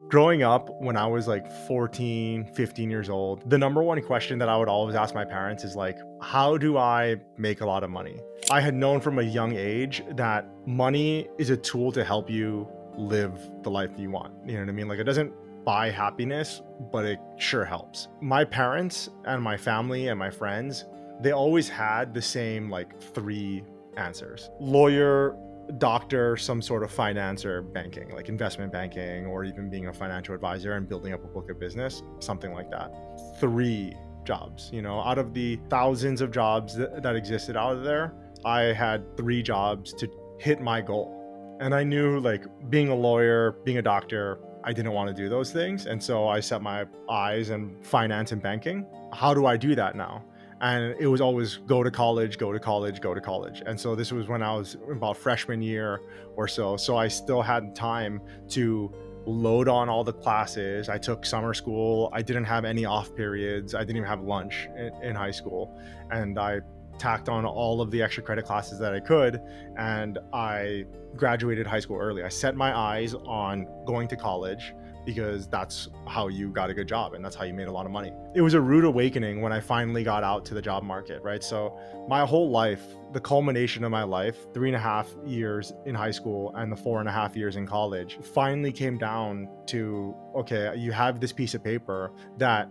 Growing up, when I was like 14, 15 years old, the number one question that I would always ask my parents is like, how do I make a lot of money? I had known from a young age that money is a tool to help you live the life you want. You know what I mean? Like, it doesn't buy happiness, but it sure helps. My parents and my family and my friends, they always had the same like three answers: lawyer, doctor, some sort of finance or banking, like investment banking, or even being a financial advisor and building up a book of business, something like that. Three jobs, out of the thousands of jobs that existed out there, I had three jobs to hit my goal. And I knew, like, being a lawyer, being a doctor, I didn't want to do those things. And so I set my eyes on finance and banking. How do I do that now? And it was always go to college, go to college, go to college. And so this was when I was about freshman year or so. So I still had time to load on all the classes. I took summer school. I didn't have any off periods. I didn't even have lunch in high school. And I tacked on all of the extra credit classes that I could. And I graduated high school early. I set my eyes on going to college because that's how you got a good job and that's how you made a lot of money. It was a rude awakening when I finally got out to the job market, right? So my whole life, the culmination of my life, 3.5 years in high school and the 4.5 years in college, finally came down to, okay, you have this piece of paper that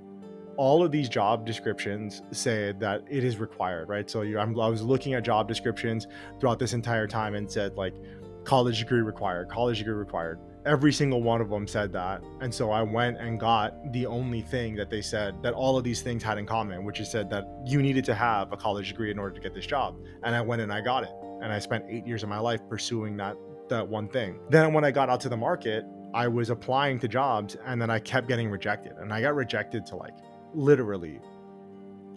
all of these job descriptions say that it is required, right? So I was looking at job descriptions throughout this entire time and said like college degree required, college degree required. Every single one of them said that. And so I went and got the only thing that they said that all of these things had in common, which is said that you needed to have a college degree in order to get this job. And I went and I got it. And I spent 8 years of my life pursuing that one thing. Then when I got out to the market, I was applying to jobs and then I kept getting rejected. And I got rejected to like literally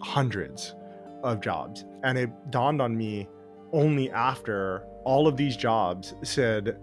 hundreds of jobs. And it dawned on me only after all of these jobs said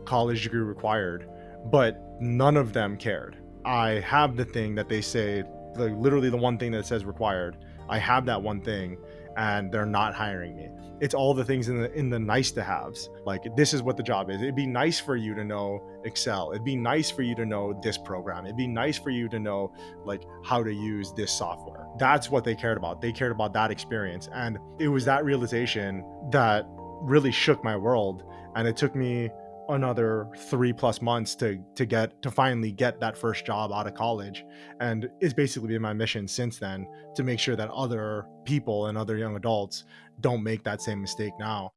college degree required, but none of them cared. I have the thing that they say, like literally the one thing that says required. I have that one thing and they're not hiring me. It's all the things in the nice to haves. Like, this is what the job is. It'd be nice for you to know Excel. It'd be nice for you to know this program. It'd be nice for you to know like how to use this software. That's what they cared about. They cared about that experience. And it was that realization that really shook my world. And it took me another 3+ months to finally get that first job out of college. And it's basically been my mission since then to make sure that other people and other young adults don't make that same mistake now.